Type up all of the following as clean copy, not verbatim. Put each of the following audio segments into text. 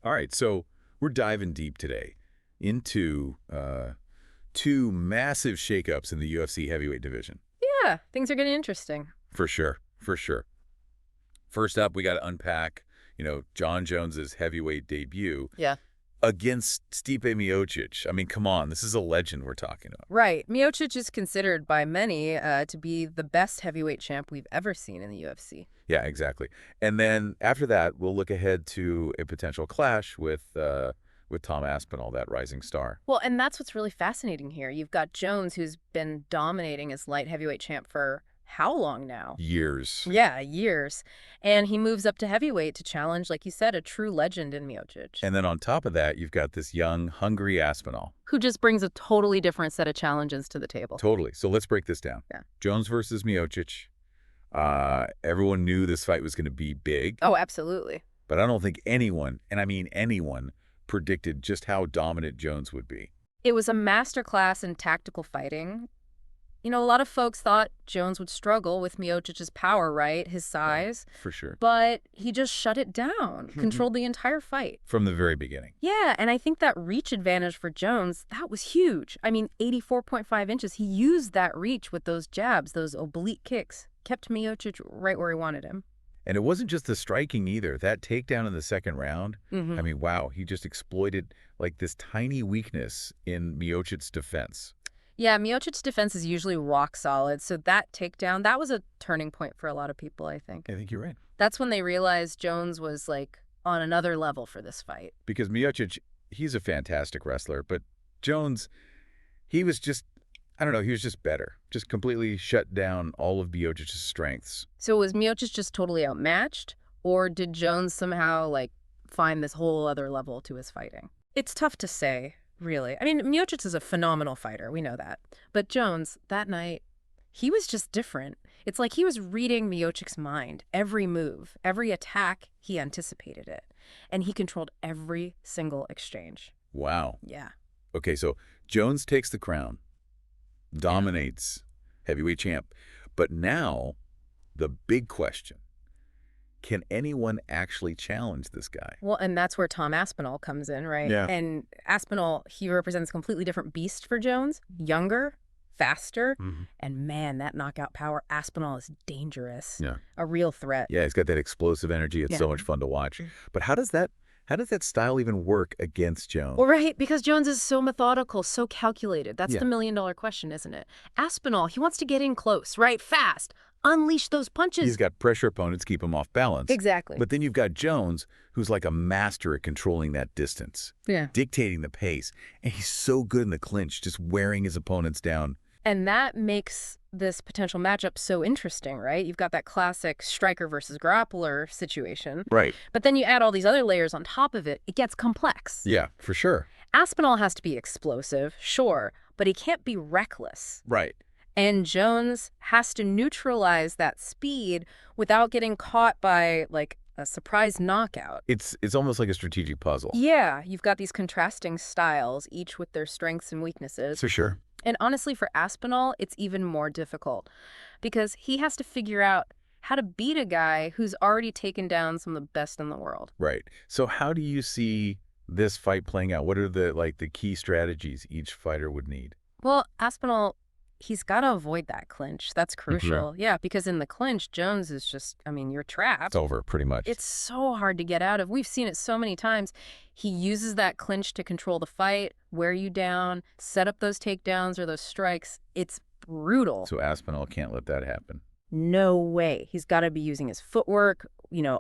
All right, so we're diving deep today into two massive shakeups in the UFC heavyweight division. Yeah, things are getting interesting. For sure, for sure. First up, we got to unpack, Jon Jones's heavyweight debut Yeah. against Stipe Miocic. I mean, come on, this is a legend we're talking about. Right. Miocic is considered by many to be the best heavyweight champ we've ever seen in the UFC. Yeah, exactly. And then after that, we'll look ahead to a potential clash with Tom Aspinall, that rising star. Well, and that's what's really fascinating here. You've got Jones, who's been dominating as light heavyweight champ for how long now? Years. Yeah, years. And he moves up to heavyweight to challenge, like you said, a true legend in Miocic, And then on top of that, you've got this young, hungry Aspinall. who just brings a totally different set of challenges to the table. Totally. So let's break this down. Yeah. Jones versus Miocic. Everyone knew this fight was going to be big, Oh, absolutely. but I don't think anyone, and I mean anyone, predicted just how dominant Jones would be. It was a masterclass in tactical fighting. A lot of folks thought Jones would struggle with Miocic's power, right? His size. For sure. But he just shut it down, controlled the entire fight. From the very beginning. Yeah, and I think that reach advantage for Jones, that was huge. I mean, 84.5 inches. He used that reach with those jabs, those oblique kicks. Kept Miocic right where he wanted him. And it wasn't just the striking either. That takedown in the second round, Mm-hmm. I mean, wow, he just exploited like this tiny weakness in Miocic's defense. Yeah, Miocic's defense is usually rock solid, so that takedown, that was a turning point for a lot of people, I think. I think you're right. That's when they realized Jones was, like, on another level for this fight. Because Miocic, he's a fantastic wrestler, but Jones, he was just, I don't know, he was just better. Just completely shut down all of Miocic's strengths. So was Miocic just totally outmatched, or did Jones somehow, like, find this whole other level to his fighting? It's tough to say, really. I mean, Miocic is a phenomenal fighter, we know that. But Jones, that night, he was just different. It's like he was reading Miocic's mind. Every move, every attack, he anticipated it. And he controlled every single exchange. Wow. Yeah. Okay, so Jones takes the crown, dominates heavyweight champ. But now, the big question, can anyone actually challenge this guy? Well, and that's where Tom Aspinall comes in, right? Yeah. And Aspinall, he represents a completely different beast for Jones. Younger, faster, and man, that knockout power, Aspinall is dangerous. Yeah. A real threat. Yeah, he's got that explosive energy. It's Yeah. so much fun to watch. But how does that style even work against Jones? Well, right, because Jones is so methodical, so calculated. That's Yeah. the million-dollar question, isn't it? Aspinall, he wants to get in close, right? Fast. Unleash those punches. He's got pressure opponents, keep him off balance. Exactly. But then you've got Jones, who's like a master at controlling that distance, Yeah. dictating the pace. And he's so good in the clinch, just wearing his opponents down. And that makes this potential matchup so interesting, right? You've got that classic striker versus grappler situation. Right. But then you add all these other layers on top of it, it gets complex. Yeah, for sure. Aspinall has to be explosive, sure, but he can't be reckless. Right. And Jones has to neutralize that speed without getting caught by, like, a surprise knockout. It's almost like a strategic puzzle. Yeah, you've got these contrasting styles, each with their strengths and weaknesses. For sure. And honestly, for Aspinall, it's even more difficult because he has to figure out how to beat a guy who's already taken down some of the best in the world. Right. So how do you see this fight playing out? What are the key strategies each fighter would need? Well, Aspinall, he's got to avoid that clinch. That's crucial. Yeah, because in the clinch, Jones is just, I mean, you're trapped. It's over, pretty much. It's so hard to get out of. We've seen it so many times. He uses that clinch to control the fight, wear you down, set up those takedowns or those strikes. It's brutal. So Aspinall can't let that happen. No way. He's got to be using his footwork,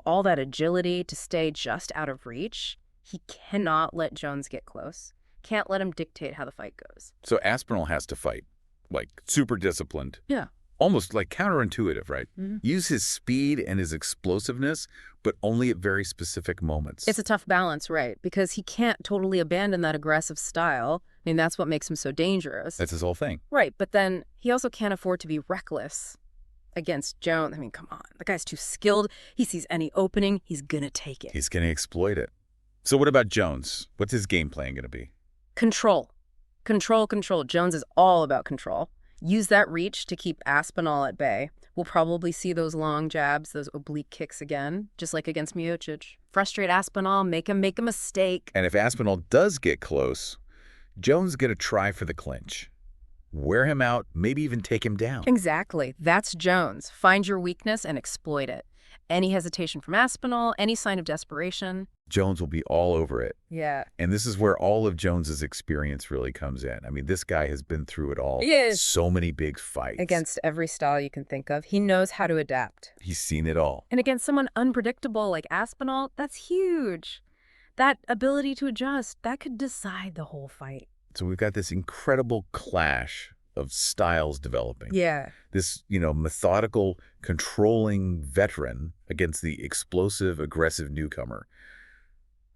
all that agility to stay just out of reach. He cannot let Jones get close. Can't let him dictate how the fight goes. So Aspinall has to fight, like super disciplined. Yeah. Almost like counterintuitive, right? Mhm. Use his speed and his explosiveness, but only at very specific moments. It's a tough balance, right? Because he can't totally abandon that aggressive style. I mean, that's what makes him so dangerous. That's his whole thing. Right, but then he also can't afford to be reckless against Jones. I mean, come on. The guy's too skilled. He sees any opening, he's going to take it. He's going to exploit it. So what about Jones? What's his game plan going to be? Control. Control, control. Jones is all about control. Use that reach to keep Aspinall at bay. We'll probably see those long jabs, those oblique kicks again, just like against Miocic. Frustrate Aspinall, make him make a mistake. And if Aspinall does get close, Jones get a try for the clinch. Wear him out, maybe even take him down. Exactly. That's Jones. Find your weakness and exploit it. Any hesitation from Aspinall, any sign of desperation. Jones will be all over it. Yeah. And this is where all of Jones's experience really comes in. I mean, this guy has been through it all. Yes. So many big fights. Against every style you can think of. He knows how to adapt. He's seen it all. And against someone unpredictable like Aspinall, that's huge. That ability to adjust, that could decide the whole fight. So we've got this incredible clash of styles developing. Yeah. This, methodical, controlling veteran against the explosive, aggressive newcomer.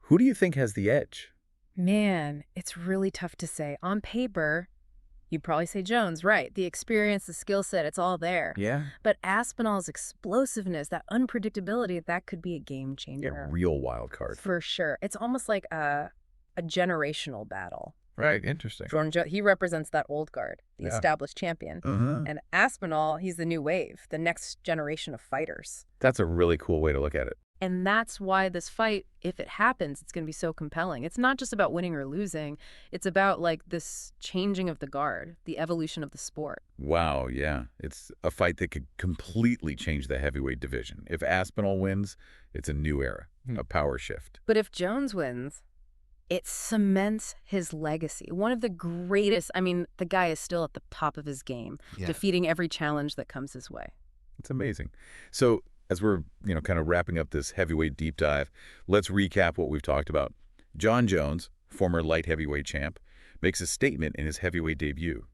Who do you think has the edge? Man, it's really tough to say. On paper, you'd probably say Jones, right? The experience, the skill set, it's all there. Yeah. But Aspinall's explosiveness, that unpredictability, that could be a game Yeah, changer. real wild card. For sure. It's almost like a generational battle. Right, interesting. Jon Jones, he represents that old guard, the Yeah. established champion. And Aspinall, he's the new wave, the next generation of fighters. That's a really cool way to look at it. And that's why this fight, if it happens, it's going to be so compelling. It's not just about winning or losing. It's about like this changing of the guard, the evolution of the sport. Wow, yeah. It's a fight that could completely change the heavyweight division. If Aspinall wins, it's a new era, a power shift. But if Jones wins, it cements his legacy. One of the greatest, the guy is still at the top of his game, defeating every challenge that comes his way. It's amazing. So as we're, kind of wrapping up this heavyweight deep dive, let's recap what we've talked about. Jon Jones, former light heavyweight champ, makes a statement in his heavyweight debut.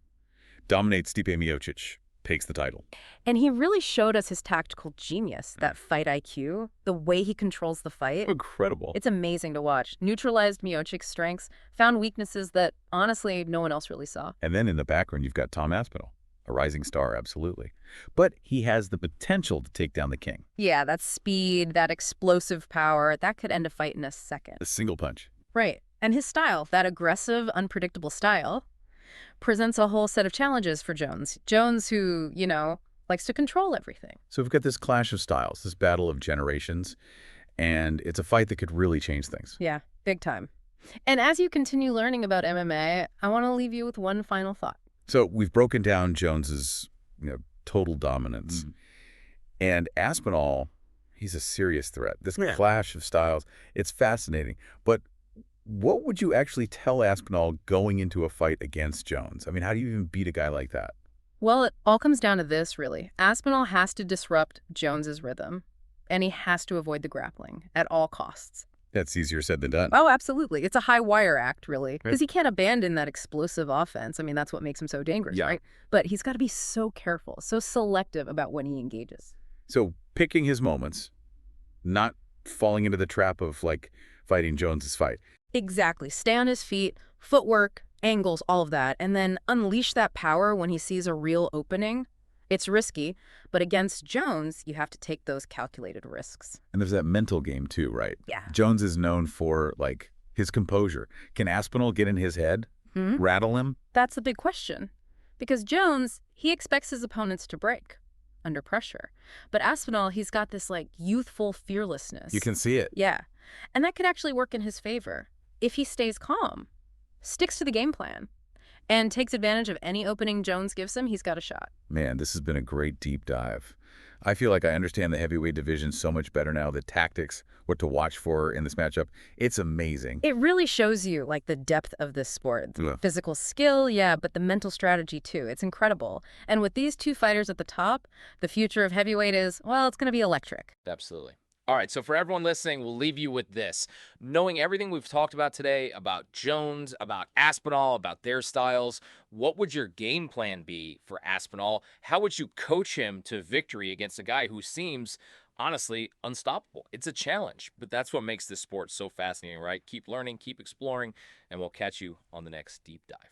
Dominates Stipe Miocic, takes the title. And he really showed us his tactical genius, that fight IQ, the way he controls the fight. Incredible. It's amazing to watch. Neutralized Miocic's strengths, found weaknesses that, honestly, no one else really saw. And then in the background, you've got Tom Aspinall, a rising star, absolutely. But he has the potential to take down the king. Yeah, that speed, that explosive power, that could end a fight in a second. A single punch. Right. And his style, that aggressive, unpredictable style, presents a whole set of challenges for Jones. Jones who, likes to control everything. So we've got this clash of styles, this battle of generations, and it's a fight that could really change things. Yeah, big time. And as you continue learning about MMA, I want to leave you with one final thought. So we've broken down Jones's, total dominance. And Aspinall, he's a serious threat. This clash of styles, it's fascinating. But what would you actually tell Aspinall going into a fight against Jones? I mean, how do you even beat a guy like that? Well, it all comes down to this, really. Aspinall has to disrupt Jones's rhythm, and he has to avoid the grappling at all costs. That's easier said than done. Oh, absolutely. It's a high wire act, really, because he can't abandon that explosive offense. That's what makes him so dangerous, right? But he's got to be so careful, so selective about when he engages. So picking his moments, not falling into the trap of, fighting Jones's fight. Exactly. Stay on his feet, footwork, angles, all of that, and then unleash that power when he sees a real opening. It's risky, but against Jones, you have to take those calculated risks. And there's that mental game too, right? Yeah. Jones is known for, his composure. Can Aspinall get in his head, rattle him? That's the big question. Because Jones, he expects his opponents to break under pressure. But Aspinall, he's got this, youthful fearlessness. You can see it. Yeah. And that could actually work in his favor if he stays calm, sticks to the game plan, and takes advantage of any opening Jones gives him. He's got a shot. Man, this has been a great deep dive. I feel like I understand the heavyweight division so much better now, the tactics, what to watch for in this matchup. It's amazing. It really shows you, the depth of this sport. The physical skill, yeah, but the mental strategy, too. It's incredible. And with these two fighters at the top, the future of heavyweight is, well, it's going to be electric. Absolutely. All right, so for everyone listening, we'll leave you with this. Knowing everything we've talked about today about Jones, about Aspinall, about their styles, what would your game plan be for Aspinall? How would you coach him to victory against a guy who seems, honestly, unstoppable? It's a challenge, but that's what makes this sport so fascinating, right? Keep learning, keep exploring, and we'll catch you on the next deep dive.